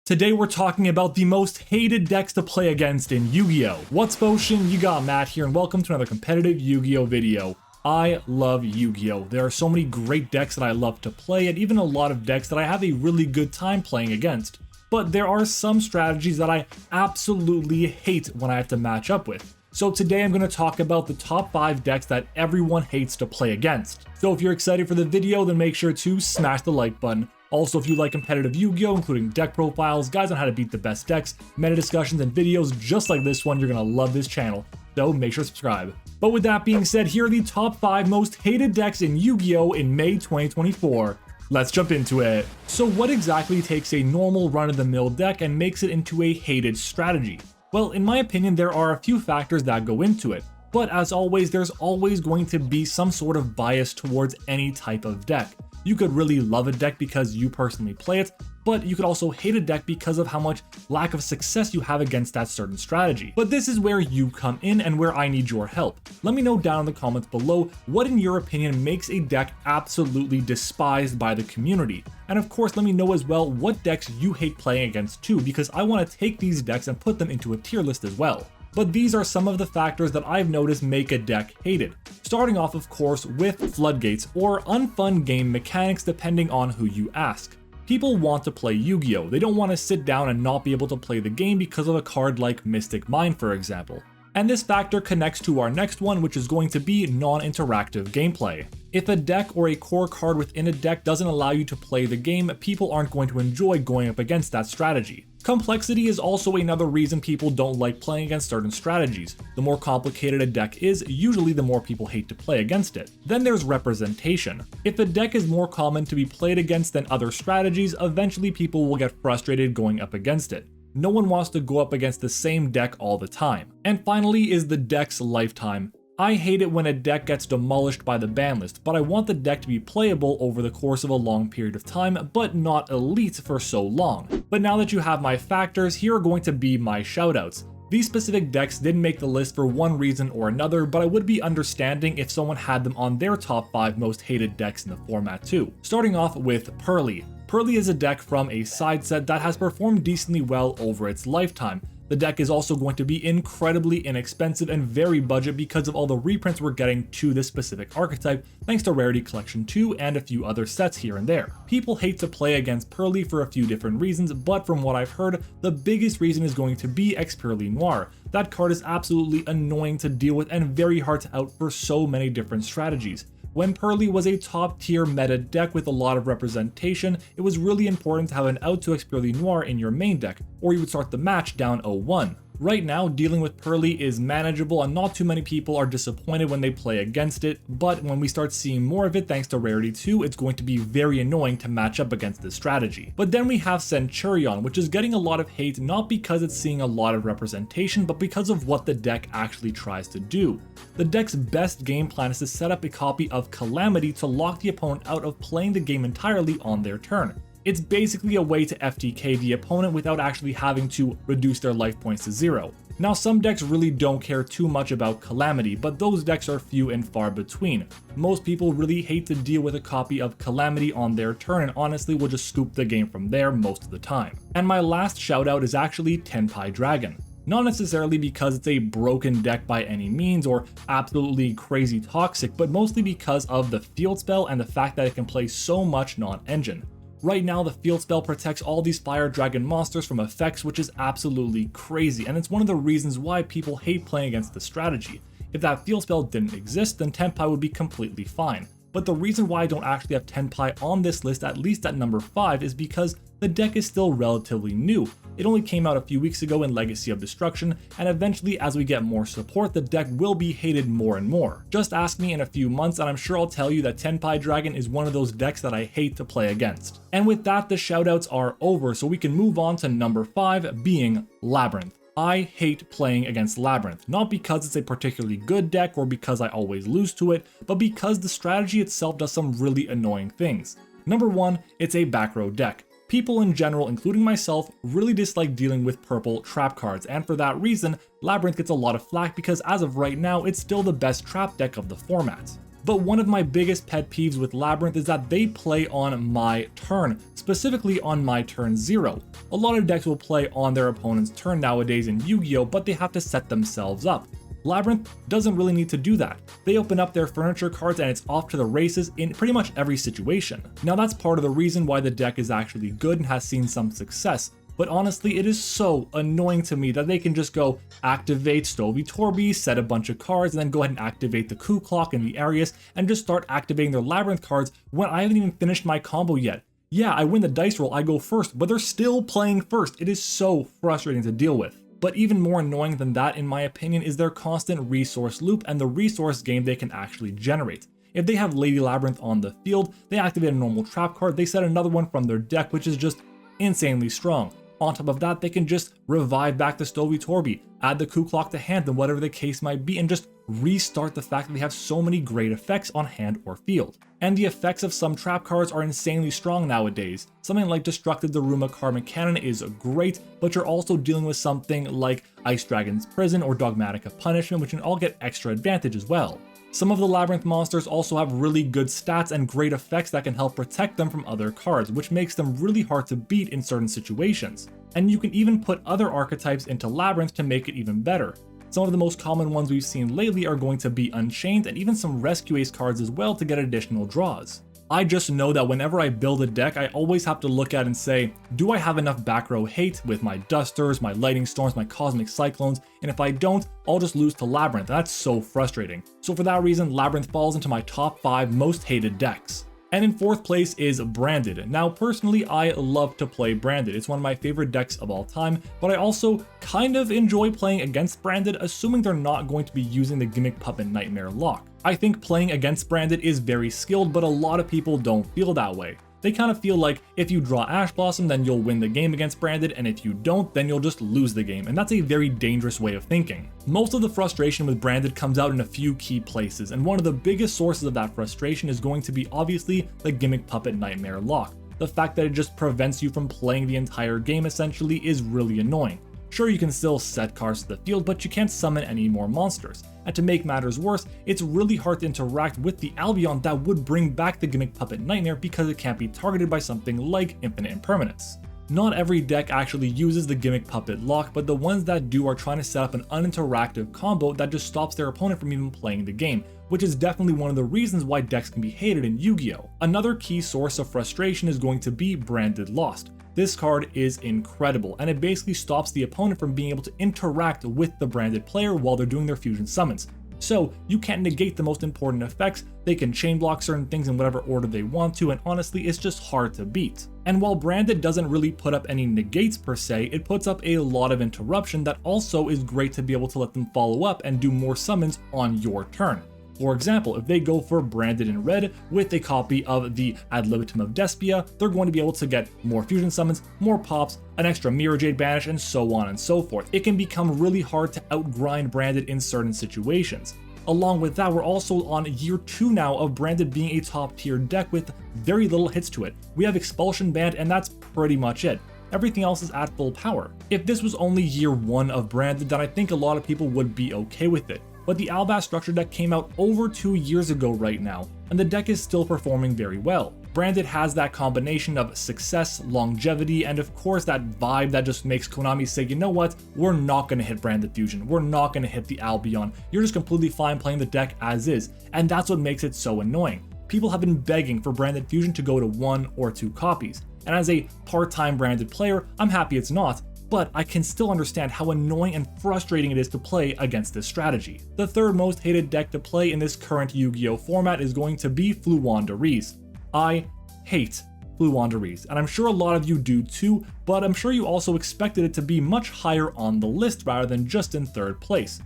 Today we're talking about the most hated decks to play against in Yu-Gi-Oh! What's potion? You got Matt here, and welcome to another competitive Yu-Gi-Oh! Video. I love Yu-Gi-Oh! There are so many great decks that I love to play, and even a lot of decks that I have a really good time playing against. But there are some strategies that I absolutely hate when I have to match up with. So today I'm going to talk about the top 5 decks that everyone hates to play against. So if you're excited for the video, then make sure to smash the like button. Also, if you like competitive Yu-Gi-Oh, including deck profiles, guides on how to beat the best decks, meta discussions, and videos just like this one, you're gonna love this channel, so make sure to subscribe. But with that being said, here are the top 5 most hated decks in Yu-Gi-Oh in May 2024. Let's jump into it. So what exactly takes a normal run-of-the-mill deck and makes it into a hated strategy? Well, in my opinion, there are a few factors that go into it. But as always, there's always going to be some sort of bias towards any type of deck. You could really love a deck because you personally play it, but you could also hate a deck because of how much lack of success you have against that certain strategy. But this is where you come in and where I need your help. Let me know down in the comments below what in your opinion makes a deck absolutely despised by the community. And of course, let me know as well what decks you hate playing against too, because I want to take these decks and put them into a tier list as well. But these are some of the factors that I've noticed make a deck hated. Starting off, of course, with floodgates, or unfun game mechanics depending on who you ask. People want to play Yu-Gi-Oh! They don't want to sit down and not be able to play the game because of a card like Mystic Mine, for example. And this factor connects to our next one, which is going to be non-interactive gameplay. If a deck or a core card within a deck doesn't allow you to play the game, people aren't going to enjoy going up against that strategy. Complexity is also another reason people don't like playing against certain strategies. The more complicated a deck is, usually the more people hate to play against it. Then there's representation. If a deck is more common to be played against than other strategies, eventually people will get frustrated going up against it. No one wants to go up against the same deck all the time. And finally is the deck's lifetime. I hate it when a deck gets demolished by the ban list, but I want the deck to be playable over the course of a long period of time, but not elite for so long. But now that you have my factors, here are going to be my shoutouts. These specific decks didn't make the list for one reason or another, but I would be understanding if someone had them on their top 5 most hated decks in the format too. Starting off with Pearly. Pearly is a deck from a side set that has performed decently well over its lifetime. The deck is also going to be incredibly inexpensive and very budget because of all the reprints we're getting to this specific archetype, thanks to Rarity Collection 2 and a few other sets here and there. People hate to play against Pearly for a few different reasons, but from what I've heard, the biggest reason is going to be Pearly Noir. That card is absolutely annoying to deal with and very hard to out for so many different strategies. When Pearly was a top tier meta deck with a lot of representation, it was really important to have an out to Pearly Noir in your main deck, or you would start the match down 0-1. Right now, dealing with Pearly is manageable and not too many people are disappointed when they play against it, but when we start seeing more of it thanks to Rarity 2, it's going to be very annoying to match up against this strategy. But then we have Centurion, which is getting a lot of hate not because it's seeing a lot of representation, but because of what the deck actually tries to do. The deck's best game plan is to set up a copy of Calamity to lock the opponent out of playing the game entirely on their turn. It's basically a way to FTK the opponent without actually having to reduce their life points to 0. Now some decks really don't care too much about Calamity, but those decks are few and far between. Most people really hate to deal with a copy of Calamity on their turn and honestly will just scoop the game from there most of the time. And my last shoutout is actually Tenpai Dragon. Not necessarily because it's a broken deck by any means or absolutely crazy toxic, but mostly because of the field spell and the fact that it can play so much non-engine. Right now, the field spell protects all these fire dragon monsters from effects, which is absolutely crazy, and it's one of the reasons why people hate playing against the strategy. If that field spell didn't exist, then Tenpai would be completely fine. But the reason why I don't actually have Tenpai on this list, at least at number 5, is because the deck is still relatively new. It only came out a few weeks ago in Legacy of Destruction, and eventually as we get more support, the deck will be hated more and more. Just ask me in a few months and I'm sure I'll tell you that Tenpai Dragon is one of those decks that I hate to play against. And with that, the shoutouts are over, so we can move on to number 5, being Labyrinth. I hate playing against Labyrinth, not because it's a particularly good deck or because I always lose to it, but because the strategy itself does some really annoying things. Number 1, it's a back row deck. People in general, including myself, really dislike dealing with purple trap cards, and for that reason, Labyrinth gets a lot of flack because as of right now, it's still the best trap deck of the format. But one of my biggest pet peeves with Labyrinth is that they play on my turn, specifically on my turn 0. A lot of decks will play on their opponent's turn nowadays in Yu-Gi-Oh, but they have to set themselves up. Labyrinth doesn't really need to do that. They open up their furniture cards and it's off to the races in pretty much every situation. Now that's part of the reason why the deck is actually good and has seen some success, but honestly it is so annoying to me that they can just go activate Stovey Torby, set a bunch of cards, and then go ahead and activate the Coup Clock and the Arius and just start activating their Labyrinth cards when I haven't even finished my combo yet. Yeah, I win the dice roll, I go first, but they're still playing first. It is so frustrating to deal with. But even more annoying than that, in my opinion, is their constant resource loop and the resource game they can actually generate. If they have Lady Labyrinth on the field, they activate a normal trap card, they set another one from their deck, which is just insanely strong. On top of that, they can just revive back the Stovey Torby, add the Coup Clock to hand, and whatever the case might be, and just restart the fact that they have so many great effects on hand or field. And the effects of some trap cards are insanely strong nowadays. Something like Destructive Daruma Carbon Cannon is great, but you're also dealing with something like Ice Dragon's Prison or Dogmatica Punishment, which can all get extra advantage as well. Some of the Labyrinth monsters also have really good stats and great effects that can help protect them from other cards, which makes them really hard to beat in certain situations. And you can even put other archetypes into Labyrinth to make it even better. Some of the most common ones we've seen lately are going to be Unchained and even some Rescue Ace cards as well to get additional draws. I just know that whenever I build a deck, I always have to look at and say, do I have enough back row hate with my Dusters, my Lightning Storms, my Cosmic Cyclones, and if I don't, I'll just lose to Labyrinth. That's so frustrating. So for that reason, Labyrinth falls into my top 5 most hated decks. And in 4th place is Branded. Now personally, I love to play Branded. It's one of my favorite decks of all time, but I also kind of enjoy playing against Branded, assuming they're not going to be using the Gimmick Puppet Nightmare lock. I think playing against Branded is very skilled, but a lot of people don't feel that way. They kind of feel like if you draw Ash Blossom, then you'll win the game against Branded, and if you don't, then you'll just lose the game, and that's a very dangerous way of thinking. Most of the frustration with Branded comes out in a few key places, and one of the biggest sources of that frustration is going to be obviously the Gimmick Puppet Nightmare lock. The fact that it just prevents you from playing the entire game essentially is really annoying. Sure, you can still set cards to the field, but you can't summon any more monsters. And to make matters worse, it's really hard to interact with the Albion that would bring back the Gimmick Puppet Nightmare because it can't be targeted by something like Infinite Impermanence. Not every deck actually uses the Gimmick Puppet lock, but the ones that do are trying to set up an uninteractive combo that just stops their opponent from even playing the game, which is definitely one of the reasons why decks can be hated in Yu-Gi-Oh! Another key source of frustration is going to be Branded Lost. This card is incredible, and it basically stops the opponent from being able to interact with the branded player while they're doing their fusion summons. So you can't negate the most important effects, they can chain block certain things in whatever order they want to, and honestly it's just hard to beat. And while Branded doesn't really put up any negates per se, it puts up a lot of interruption that also is great to be able to let them follow up and do more summons on your turn. For example, if they go for Branded in red with a copy of the Ad Libitum of Despia, they're going to be able to get more fusion summons, more pops, an extra Mirror Jade banish, and so on and so forth. It can become really hard to outgrind Branded in certain situations. Along with that, we're also on year 2 now of Branded being a top tier deck with very little hits to it. We have Expulsion Band, and that's pretty much it. Everything else is at full power. If this was only year 1 of Branded, then I think a lot of people would be okay with it. But the Albaz structure deck came out over 2 years ago right now, and the deck is still performing very well. Branded has that combination of success, longevity, and of course that vibe that just makes Konami say, you know what, we're not going to hit Branded Fusion, we're not going to hit the Albion, you're just completely fine playing the deck as is, and that's what makes it so annoying. People have been begging for Branded Fusion to go to 1 or 2 copies, and as a part-time Branded player, I'm happy it's not, but I can still understand how annoying and frustrating it is to play against this strategy. The third most hated deck to play in this current Yu-Gi-Oh format is going to be Floowandereeze. I hate Floowandereeze, and I'm sure a lot of you do too, but I'm sure you also expected it to be much higher on the list rather than just in 3rd place.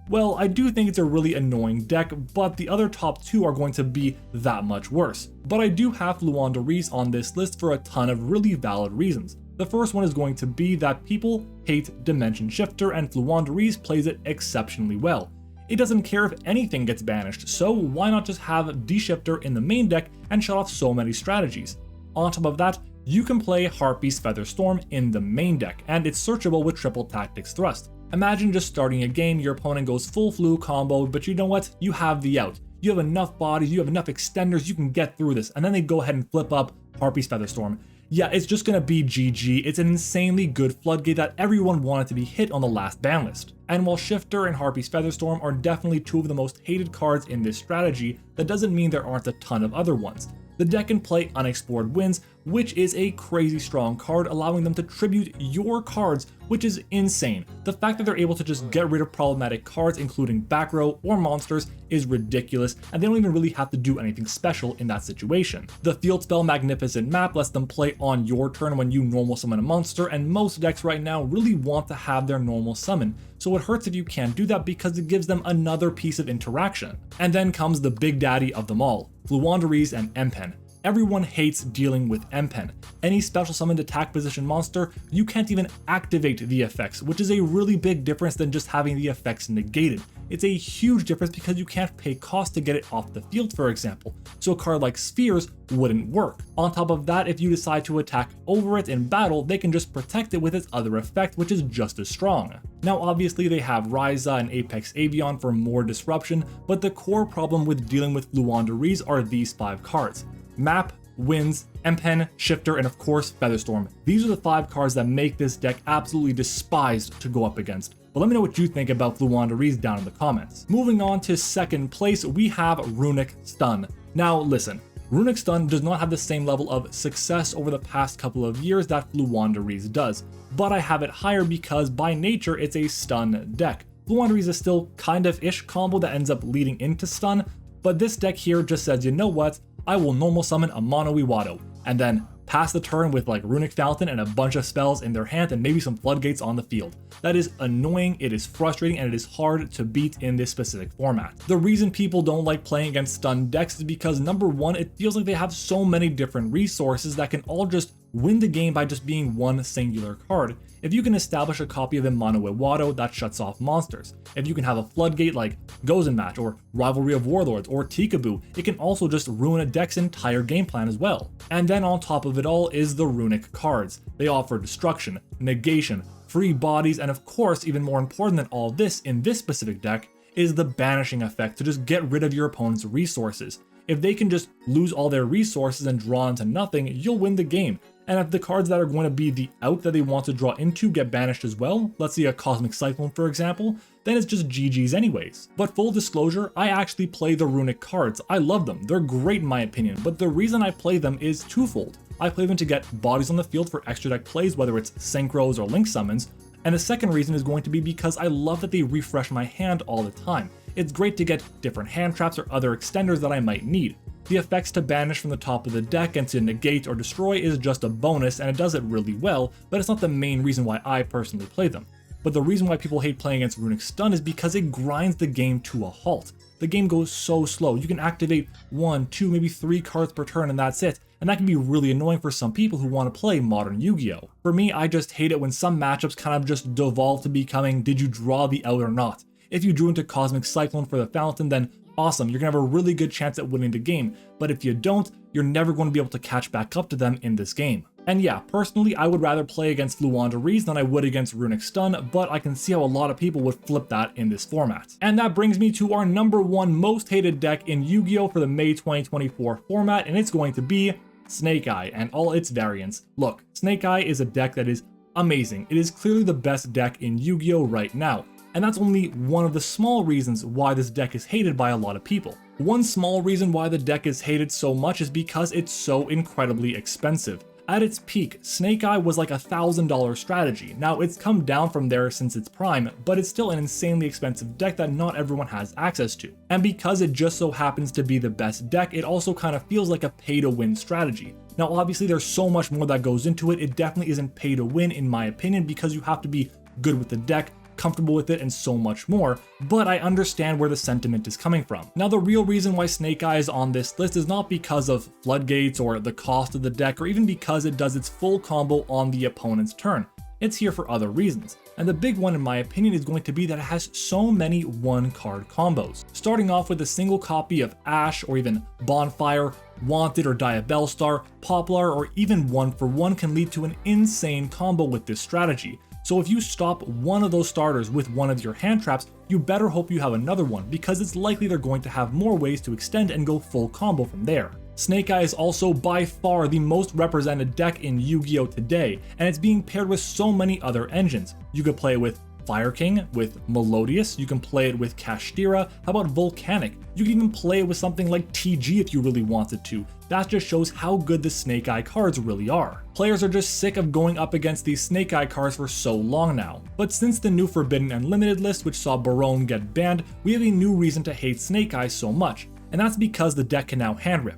Well, I do think it's a really annoying deck, but the other top 2 are going to be that much worse. But I do have Floowandereeze on this list for a ton of really valid reasons. The first one is going to be that people hate Dimension Shifter, and Floowandereeze plays it exceptionally well. It doesn't care if anything gets banished, so why not just have D-Shifter in the main deck and shut off so many strategies? On top of that, you can play Harpy's Feather Storm in the main deck, and it's searchable with Triple Tactics Thrust. Imagine just starting a game, your opponent goes full Floo combo, but you know what? You have the out. you have enough bodies, you have enough extenders, you can get through this. And then they go ahead and flip up Harpy's Featherstorm. Yeah, it's just gonna be GG. It's an insanely good floodgate that everyone wanted to be hit on the last ban list. And while Shifter and Harpy's Featherstorm are definitely two of the most hated cards in this strategy, that doesn't mean there aren't a ton of other ones. The deck can play Unexplored Winds, which is a crazy strong card, allowing them to tribute your cards, which is insane. The fact that they're able to just get rid of problematic cards, including back row or monsters, is ridiculous, and they don't even really have to do anything special in that situation. The field spell Magnificent Map lets them play on your turn when you normal summon a monster, and most decks right now really want to have their normal summon, so it hurts if you can't do that because it gives them another piece of interaction. And then comes the big daddy of them all, Fluwandereeze and M-Pen. Everyone hates dealing with M-Pen. Any special summoned attack position monster, you can't even activate the effects, which is a really big difference than just having the effects negated. It's a huge difference because you can't pay cost to get it off the field, for example, so a card like Spheres wouldn't work. On top of that, if you decide to attack over it in battle, they can just protect it with its other effect, which is just as strong. Now obviously they have Ryza and Apex Avion for more disruption, but the core problem with dealing with Fluwandereeze are these 5 cards. Map, Winds, M-Pen, Shifter, and of course Featherstorm. These are the 5 cards that make this deck absolutely despised to go up against. But let me know what you think about Fluwandereeze down in the comments. Moving on to second place, we have Runic Stun. Now listen, Runic Stun does not have the same level of success over the past couple of years that Fluwandereeze does, but I have it higher because by nature it's a stun deck. Fluwandereeze is still kind of ish combo that ends up leading into stun, but this deck here just says, you know what, I will normal summon a Mono Iwado, and then pass the turn with like Runic Fountain and a bunch of spells in their hand and maybe some floodgates on the field. That is annoying, it is frustrating, and it is hard to beat in this specific format. The reason people don't like playing against stun decks is because number one, it feels like they have so many different resources that can all just win the game by just being one singular card. If you can establish a copy of a Mono Iwado, that shuts off monsters. If you can have a floodgate like Gozen Match or Rivalry of Warlords or Tikaboo, it can also just ruin a deck's entire game plan as well. And then on top of it all is the runic cards. They offer destruction, negation, free bodies, and of course, even more important than all this in this specific deck is the banishing effect to just get rid of your opponent's resources. If they can just lose all their resources and draw into nothing, you'll win the game. And if the cards that are going to be the out that they want to draw into get banished as well, let's see a Cosmic Cyclone for example, then it's just GG's anyways. But full disclosure, I actually play the runic cards. I love them, they're great in my opinion, but the reason I play them is twofold. I play them to get bodies on the field for extra deck plays, whether it's synchros or link summons, and the second reason is going to be because I love that they refresh my hand all the time. It's great to get different hand traps or other extenders that I might need. The effects to banish from the top of the deck and to negate or destroy is just a bonus, and it does it really well, but it's not the main reason why I personally play them. But the reason why people hate playing against Runic Stun is because it grinds the game to a halt. The game goes so slow. You can activate 1, 2, maybe 3 cards per turn and that's it, and that can be really annoying for some people who want to play modern Yu-Gi-Oh! For me, I just hate it when some matchups kind of just devolve to becoming, did you draw the out or not? If you drew into Cosmic Cyclone for the Fountain, then awesome, you're gonna have a really good chance at winning the game, but if you don't, you're never going to be able to catch back up to them in this game. And yeah, personally, I would rather play against Fluwandereeze than I would against Runic Stun, but I can see how a lot of people would flip that in this format. And that brings me to our #1 most hated deck in Yu-Gi-Oh! For the May 2024 format, and it's going to be Snake Eye and all its variants. Look, Snake Eye is a deck that is amazing. It is clearly the best deck in Yu-Gi-Oh! Right now. And that's only one of the small reasons why this deck is hated by a lot of people. One small reason why the deck is hated so much is because it's so incredibly expensive. At its peak, Snake Eye was like a $1,000 strategy. Now it's come down from there since its prime, but it's still an insanely expensive deck that not everyone has access to. And because it just so happens to be the best deck, it also kind of feels like a pay to win strategy. Now obviously there's so much more that goes into it, it definitely isn't pay to win in my opinion because you have to be good with the deck, comfortable with it, and so much more, but I understand where the sentiment is coming from. Now the real reason why Snake Eye is on this list is not because of floodgates or the cost of the deck or even because it does its full combo on the opponent's turn. It's here for other reasons. And the big one in my opinion is going to be that it has so many one card combos. Starting off with a single copy of Ash or even Bonfire, Wanted or Diabellstar, Poplar, or even 1-for-1 can lead to an insane combo with this strategy. So if you stop one of those starters with one of your hand traps, you better hope you have another one, because it's likely they're going to have more ways to extend and go full combo from there. Snake Eye is also by far the most represented deck in Yu-Gi-Oh! Today, and it's being paired with so many other engines. You could play it with Fire King, with Melodious, you can play it with Kashtira, how about Volcanic? You can even play it with something like TG if you really wanted to. That just shows how good the Snake Eye cards really are. Players are just sick of going up against these Snake Eye cards for so long now. But since the new Forbidden and Limited list, which saw Barone get banned, we have a new reason to hate Snake Eye so much, and that's because the deck can now hand rip.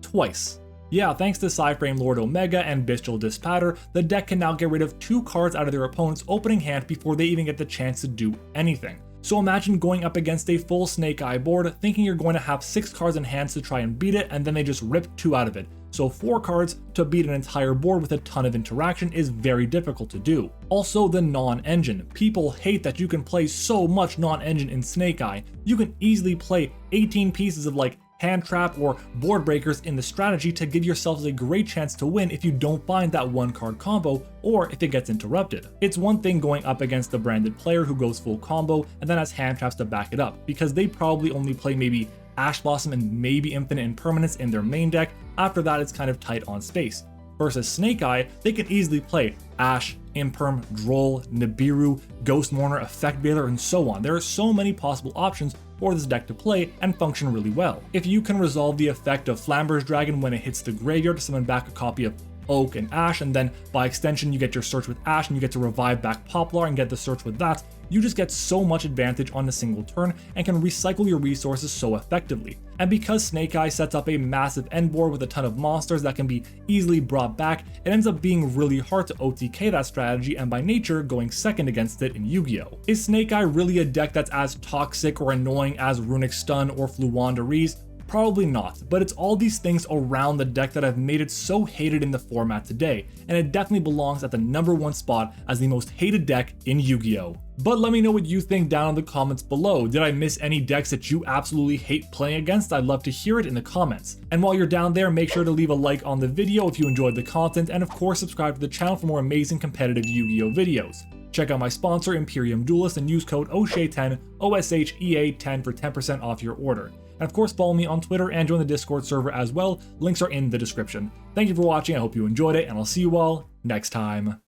Twice. Yeah, thanks to Psyframe Lord Omega and Bestial Dispatter, the deck can now get rid of 2 cards out of their opponent's opening hand before they even get the chance to do anything. So imagine going up against a full Snake Eye board, thinking you're going to have 6 cards in hand to try and beat it, and then they just rip 2 out of it. So 4 cards to beat an entire board with a ton of interaction is very difficult to do. Also, the non-engine. People hate that you can play so much non-engine in Snake Eye. You can easily play 18 pieces of like hand trap or board breakers in the strategy to give yourselves a great chance to win if you don't find that 1-card combo or if it gets interrupted. It's one thing going up against the branded player who goes full combo and then has hand traps to back it up, because they probably only play maybe Ash Blossom and maybe Infinite Impermanence in their main deck. After that, it's kind of tight on space. Versus Snake Eye, they can easily play Ash, Imperm, Droll, Nibiru, Ghost Mourner, Effect Veiler, and so on. There are so many possible options for this deck to play and function really well. If you can resolve the effect of Flamber's Dragon when it hits the graveyard to summon back a copy of Oak and Ash, and then by extension you get your search with Ash and you get to revive back Poplar and get the search with that, you just get so much advantage on a single turn and can recycle your resources so effectively. And because Snake Eye sets up a massive end board with a ton of monsters that can be easily brought back, it ends up being really hard to OTK that strategy and by nature going second against it in Yu-Gi-Oh! Is Snake Eye really a deck that's as toxic or annoying as Runic Stun or Fluwandereeze? Probably not, but it's all these things around the deck that have made it so hated in the format today, and it definitely belongs at the #1 spot as the most hated deck in Yu-Gi-Oh! But let me know what you think down in the comments below. Did I miss any decks that you absolutely hate playing against? I'd love to hear it in the comments. And while you're down there, make sure to leave a like on the video if you enjoyed the content, and of course subscribe to the channel for more amazing competitive Yu-Gi-Oh! Videos. Check out my sponsor Imperium Duelist and use code OSHEA10, OSHEA10 for 10% off your order. And of course follow me on Twitter and join the Discord server as well, links are in the description. Thank you for watching, I hope you enjoyed it, and I'll see you all next time.